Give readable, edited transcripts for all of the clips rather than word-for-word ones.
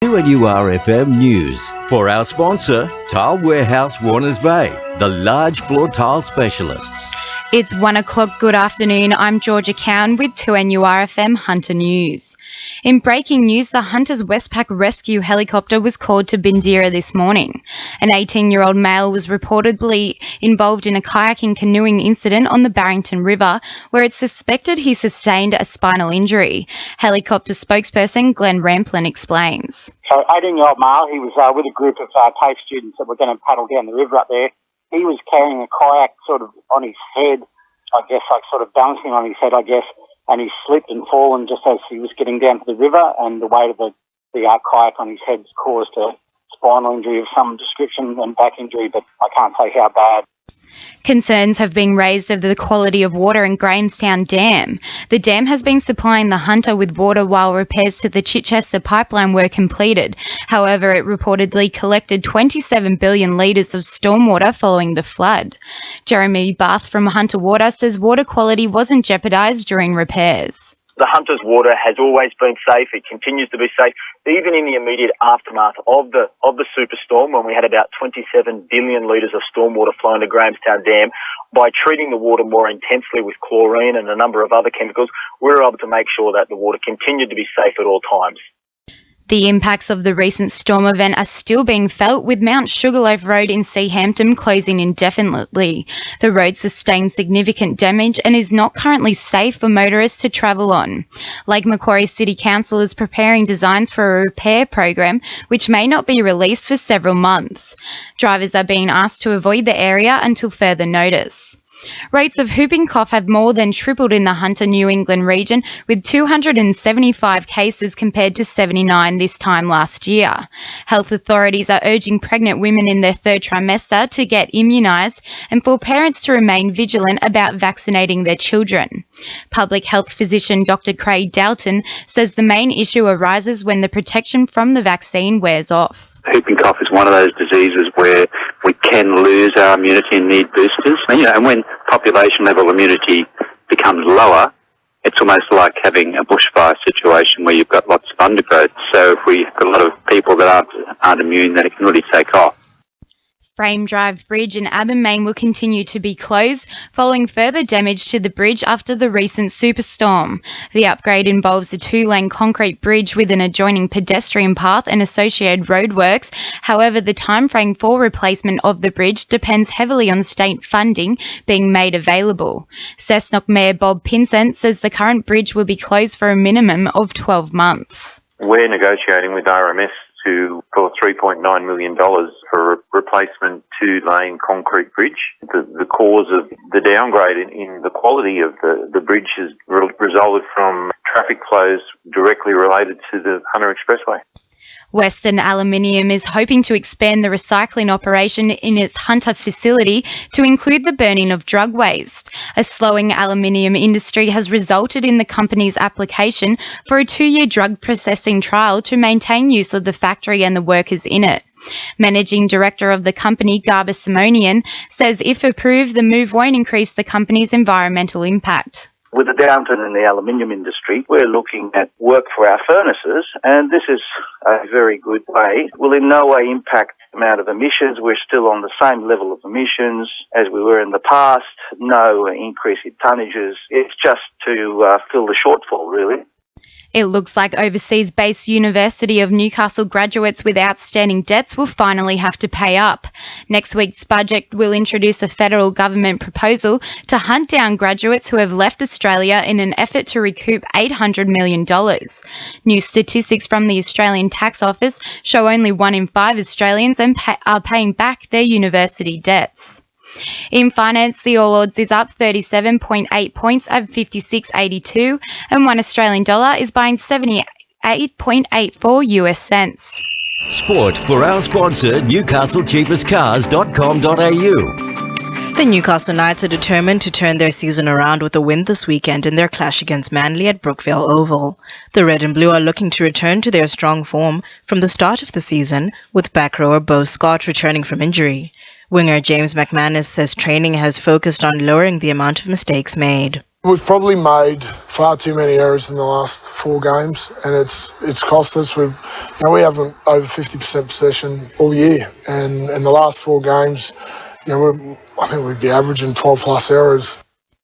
WRFM News. For our sponsor, Tile Warehouse Warners Bay, the large floor tile specialists. It's 1 o'clock. Good afternoon. I'm Jorja Cowan with 2NURFM Hunter News. In breaking news, the Hunter's Westpac rescue helicopter was called to Bindira this morning. An 18-year-old male was reportedly involved in a kayaking canoeing incident on the Barrington River, where it's suspected he sustained a spinal injury. Helicopter spokesperson Glenn Ramplin explains. So 18-year-old male, he was with a group of TAFE students that were going to paddle down the river up there. He was carrying a kayak sort of on his head, I guess, like sort of balancing on his head, I guess, and he slipped and fallen just as he was getting down to the river, and the weight of the kayak on his head caused a spinal injury of some description and back injury, but I can't say how bad. Concerns have been raised over the quality of water in Grahamstown Dam. The dam has been supplying the Hunter with water while repairs to the Chichester pipeline were completed. However, it reportedly collected 27 billion litres of stormwater following the flood. Jeremy Bath from Hunter Water says water quality wasn't jeopardised during repairs. The Hunter's water has always been safe. It continues to be safe, even in the immediate aftermath of the superstorm, when we had about 27 billion litres of stormwater flowing to Grahamstown Dam. By treating the water more intensely with chlorine and a number of other chemicals, we were able to make sure that the water continued to be safe at all times. The impacts of the recent storm event are still being felt, with Mount Sugarloaf Road in Seahampton closing indefinitely. The road sustained significant damage and is not currently safe for motorists to travel on. Lake Macquarie City Council is preparing designs for a repair program which may not be released for several months. Drivers are being asked to avoid the area until further notice. Rates of whooping cough have more than tripled in the Hunter New England region, with 275 cases compared to 79 this time last year. Health authorities are urging pregnant women in their third trimester to get immunised and for parents to remain vigilant about vaccinating their children. Public health physician Dr. Craig Dalton says the main issue arises when the protection from the vaccine wears off. Whooping cough is one of those diseases where we can lose our immunity and need boosters. And when population level immunity becomes lower, it's almost like having a bushfire situation where you've got lots of undergrowth. So if we've got a lot of people that aren't immune, then it can really take off. Frame Drive Bridge in Abbotsford will continue to be closed following further damage to the bridge after the recent superstorm. The upgrade involves a 2-lane concrete bridge with an adjoining pedestrian path and associated roadworks. However, the timeframe for replacement of the bridge depends heavily on state funding being made available. Cessnock Mayor Bob Pinsent says the current bridge will be closed for a minimum of 12 months. We're negotiating with RMS for $3.9 million for a replacement 2-lane concrete bridge. The cause of the downgrade in the quality of the bridge has resulted from traffic flows directly related to the Hunter Expressway. Western Aluminium is hoping to expand the recycling operation in its Hunter facility to include the burning of drug waste. A slowing aluminium industry has resulted in the company's application for a 2-year drug processing trial to maintain use of the factory and the workers in it. Managing Director of the company, Garba Simonian, says if approved, the move won't increase the company's environmental impact. With the downturn in the aluminium industry, we're looking at work for our furnaces, and this is a very good way. It will in no way impact the amount of emissions. We're still on the same level of emissions as we were in the past. No increase in tonnages. It's just to fill the shortfall, really. It looks like overseas-based University of Newcastle graduates with outstanding debts will finally have to pay up. Next week's budget will introduce a federal government proposal to hunt down graduates who have left Australia in an effort to recoup $800 million. New statistics from the Australian Tax Office show only 1 in 5 Australians are paying back their university debts. In finance, the All Ords is up 37.8 points at 56.82, and 1 Australian dollar is buying 78.84 US cents. Sport for our sponsor, NewcastleCheapestCars.com.au. The Newcastle Knights are determined to turn their season around with a win this weekend in their clash against Manly at Brookvale Oval. The Red and Blue are looking to return to their strong form from the start of the season, with back rower Beau Scott returning from injury. Winger James McManus says training has focused on lowering the amount of mistakes made. We've probably made far too many errors in the last 4 games, and it's cost us. We haven't over 50% possession all year, and in the last 4 games, I think we'd be averaging 12 plus errors.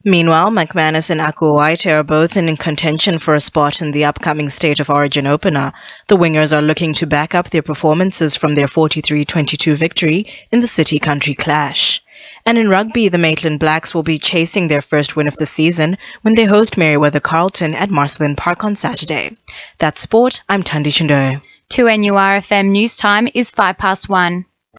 Meanwhile, McManus and Akuwaite are both in contention for a spot in the upcoming State of Origin opener. The wingers are looking to back up their performances from their 43-22 victory in the City Country clash. And in rugby, the Maitland Blacks will be chasing their first win of the season when they host Merewether Carlton at Marcelin Park on Saturday. That's sport. I'm Tandi Chindo. 2NURFM news time is 1:05.